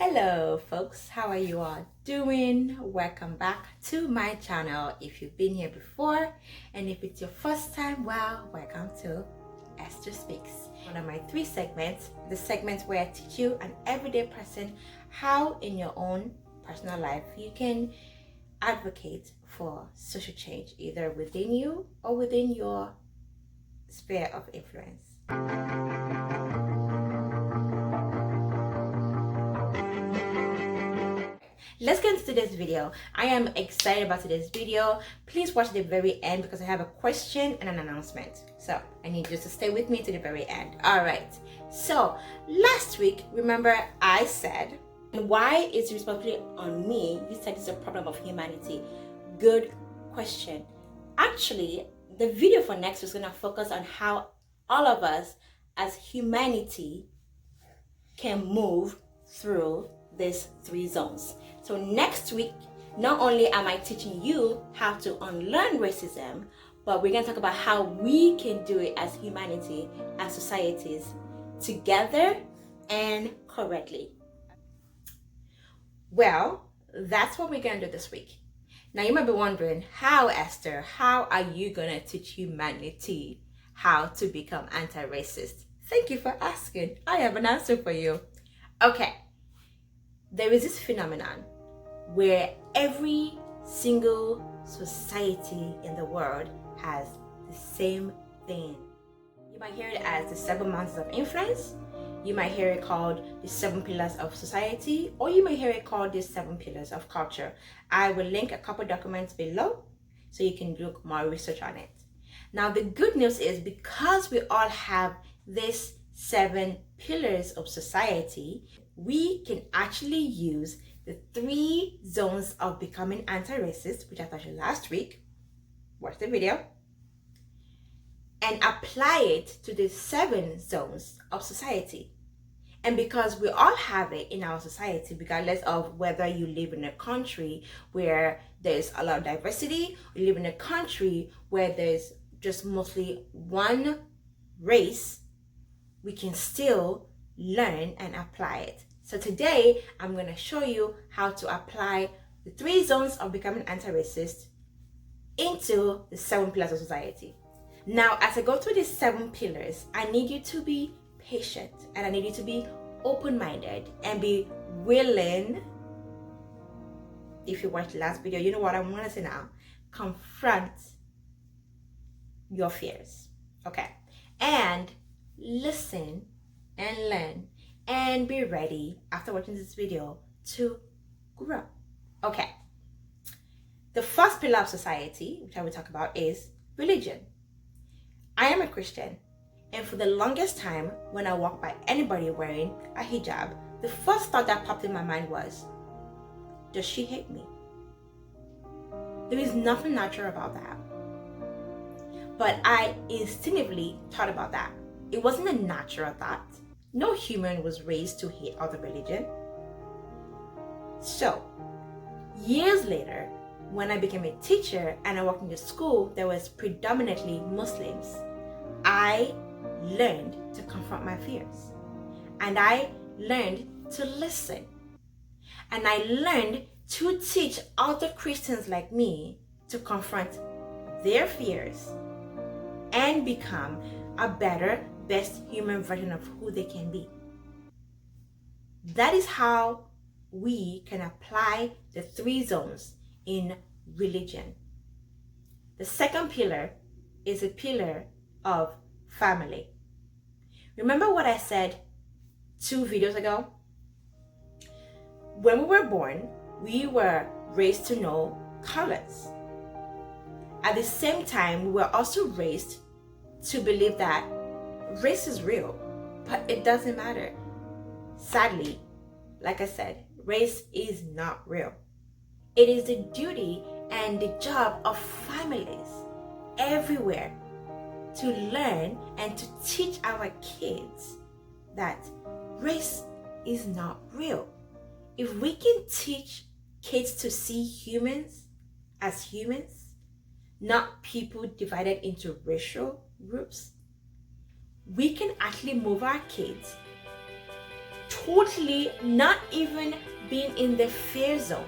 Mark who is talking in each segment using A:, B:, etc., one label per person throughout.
A: Hello folks, how are you all doing? Welcome back to my channel. If you've been here before and if it's your first time, well, welcome to Esther Speaks. One of my 3 segments, the segments where I teach you, an everyday person, how in your own personal life you can advocate for social change, either within you or within your sphere of influence. Let's get into today's video. I am excited about today's video. Please watch the very end because I have a question and an announcement. So I need you to stay with me to the very end. All right. So last week, remember I said, why is the responsibility on me? You said it's a problem of humanity. Good question. Actually, the video for next week is going to focus on how all of us as humanity can move through these 3 zones. So next week, not only am I teaching you how to unlearn racism, but we're going to talk about how we can do it as humanity, as societies, together and correctly. Well, that's what we're going to do this week. Now you might be wondering, how, Esther, how are you going to teach humanity how to become anti-racist? Thank you for asking. I have an answer for you. Okay. There is this phenomenon where every single society in the world has the same thing. You might hear it as the 7 mountains of influence. You might hear it called the 7 pillars of society, or you may hear it called the 7 pillars of culture. I will link a couple documents below so you can do more research on it. Now, the good news is because we all have these 7 pillars of society, we can actually use the 3 zones of becoming anti-racist, which I taught you last week. Watch the video. And apply it to the 7 zones of society. And because we all have it in our society, regardless of whether you live in a country where there's a lot of diversity, or you live in a country where there's just mostly one race, we can still learn and apply it. So today, I'm going to show you how to apply the 3 zones of becoming anti-racist into the 7 pillars of society. Now, as I go through these 7 pillars, I need you to be patient and I need you to be open-minded and be willing. If you watched the last video, you know what I'm going to say now. Confront your fears. Okay. And listen and learn and be ready after watching this video to grow. Okay. The first pillar of society, which I will talk about, is religion. I am a Christian, and for the longest time, when I walked by anybody wearing a hijab, the first thought that popped in my mind was, does she hate me? There is nothing natural about that. But I instinctively thought about that. It wasn't a natural thought. No human was raised to hate other religion. So, years later, when I became a teacher and I worked in the school that was predominantly Muslims, I learned to confront my fears. And I learned to listen. And I learned to teach other Christians like me to confront their fears and become a better, best human version of who they can be. That is how we can apply the 3 zones in religion. The second pillar is a pillar of family. Remember what I said 2 videos ago? When we were born, we were raised to know colors. At the same time, we were also raised to believe that race is real, but it doesn't matter. Sadly, like I said, race is not real. It is the duty and the job of families everywhere to learn and to teach our kids that race is not real. If we can teach kids to see humans as humans, not people divided into racial groups, we can actually move our kids totally not even being in the fear zone.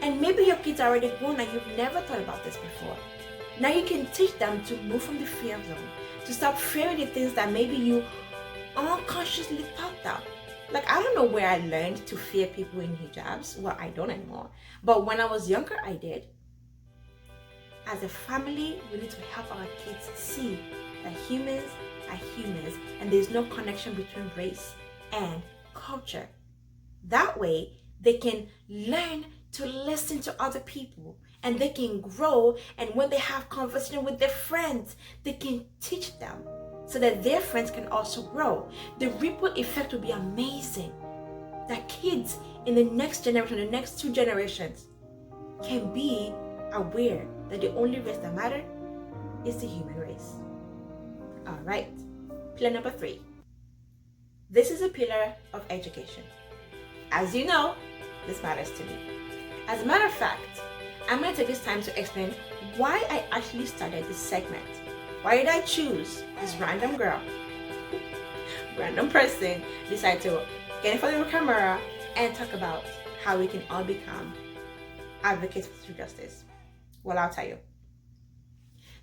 A: And maybe your kids are already grown and you've never thought about this before. Now you can teach them to move from the fear zone, to stop fearing the things that maybe you unconsciously thought of. Like, I don't know where I learned to fear people in hijabs. Well, I don't anymore. But when I was younger, I did. As a family, we need to help our kids see that humans are humans and there's no connection between race and culture. That way, they can learn to listen to other people and they can grow, and when they have conversation with their friends, they can teach them so that their friends can also grow. The ripple effect will be amazing. That kids in the next generation, the next 2 generations, can be aware that the only race that matters is the human race. All right, pillar number 3. This is a pillar of education. As you know, this matters to me. As a matter of fact, I'm going to take this time to explain why I actually started this segment. Why did I choose this random girl, random person, decide to get in front of the camera and talk about how we can all become advocates for social justice? Well, I'll tell you.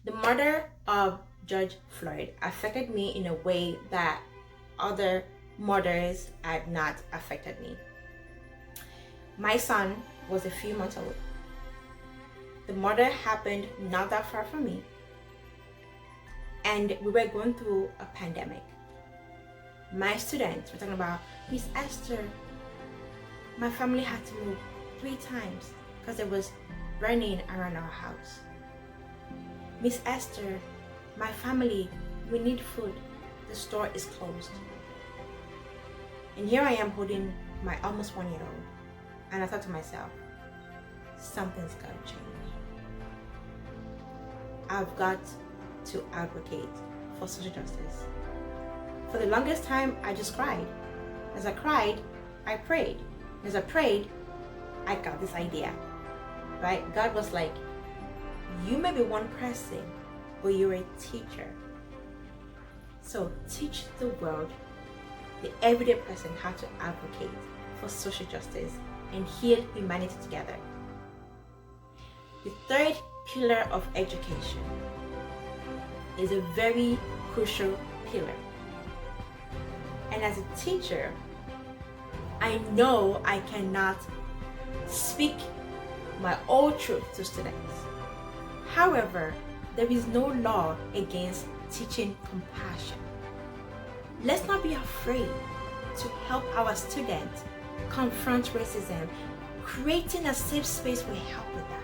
A: The murder of George Floyd affected me in a way that other murders had not affected me. My son was a few months old. The murder happened not that far from me, and we were going through a pandemic. My students were talking about, Miss Esther, my family had to move 3 times because it was burning around our house. Miss Esther, my family, we need food. The store is closed. And here I am holding my almost 1-year-old. And I thought to myself, something's got to change. I've got to advocate for social justice. For the longest time, I just cried. As I cried, I prayed. As I prayed, I got this idea, right? God was like, you may be one person, but you're a teacher. So teach the world, the everyday person, how to advocate for social justice and heal humanity together. The 3rd pillar of education is a very crucial pillar. And as a teacher, I know I cannot speak my whole truth to students. However, there is no law against teaching compassion. Let's not be afraid to help our students confront racism. Creating a safe space will help with that.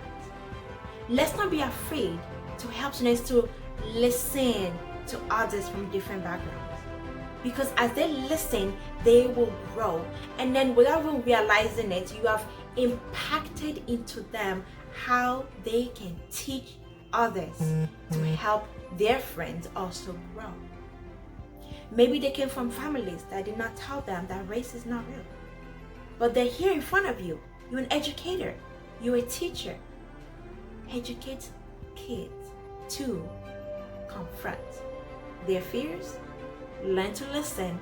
A: Let's not be afraid to help students to listen to others from different backgrounds. Because as they listen, they will grow. And then without even realizing it, you have impacted into them how they can teach others to help their friends also grow. Maybe they came from families that did not tell them that race is not real. But they're here in front of you. You're an educator. You're a teacher. Educate kids to confront their fears, learn to listen,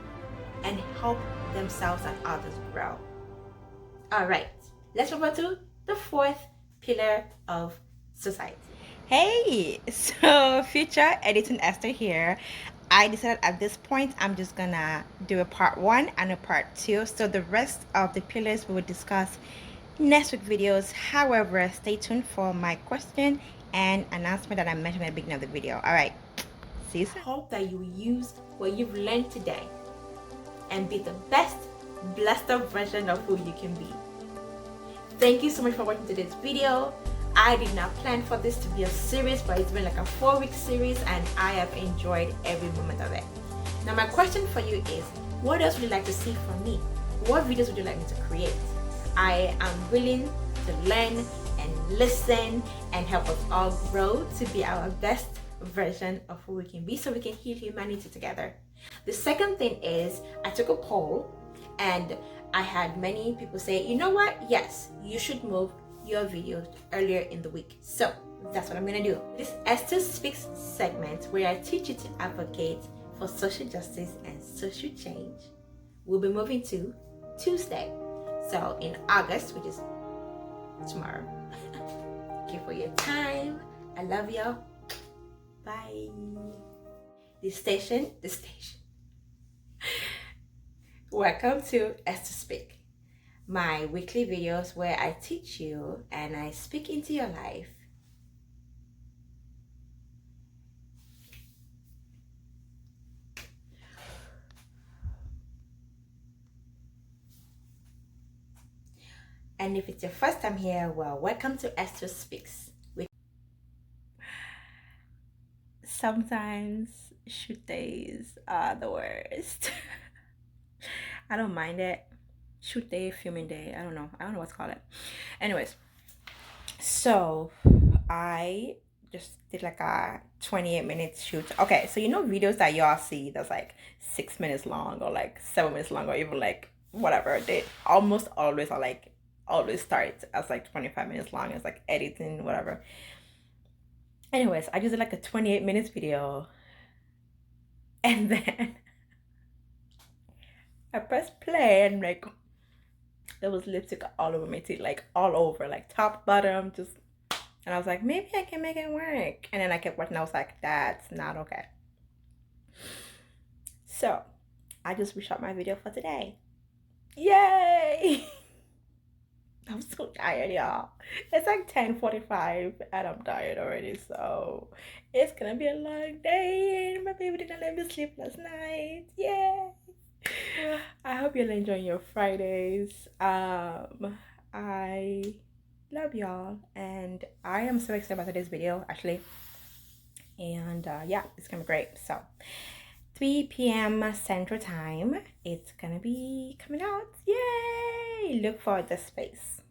A: and help themselves and others grow. All right, let's move on to the 4th pillar of society. Hey, so future editing Esther here. I decided at this point I'm just gonna do a part 1 and a part 2. So the rest of the pillars we will discuss next week videos. However, stay tuned for my question and announcement that I mentioned at the beginning of the video. All right, see you soon. I hope that you use what you've learned today and be the best, blessed up version of who you can be. Thank you so much for watching today's video. I did not plan for this to be a series, but it's been like a 4-week series and I have enjoyed every moment of it. Now my question for you is, what else would you like to see from me? What videos would you like me to create? I am willing to learn and listen and help us all grow to be our best version of who we can be so we can heal humanity together. The second thing is, I took a poll and I had many people say, you know what? Yes, you should move your videos earlier in the week. So that's what I'm gonna do. This Esther Speaks segment, where I teach you to advocate for social justice and social change, will be moving to Tuesday. So in August, which is tomorrow. Thank you for your time. I love you. Bye. The station. Welcome to Esther Speak, my weekly videos where I teach you and I speak into your life. And if it's your first time here, well, welcome to Esther Speaks. Sometimes shoot days are the worst. I don't mind it. Shoot day, filming day, I don't know what to call it. Anyways, so I just did like a 28-minute shoot. Okay, so you know videos that y'all see that's like 6 minutes long or like 7 minutes long or even like whatever, they almost always are like always start as like 25 minutes long. It's like editing, whatever. Anyways, I just did like a 28 minutes video, and then I pressed play and like there was lipstick all over my teeth, like all over, like top, bottom, just. And I was like, maybe I can make it work. And then I kept watching. I was like, that's not okay. So I just reshot my video for today. Yay! I'm so tired, y'all. It's like 10:45 and I'm tired already. So it's gonna be a long day. And my baby didn't let me sleep last night. Yay! I hope you're enjoying your Fridays. I love y'all, and I am so excited about this video actually. And yeah, it's gonna be great. So 3 p.m. Central Time, it's gonna be coming out. Yay! Look for the space.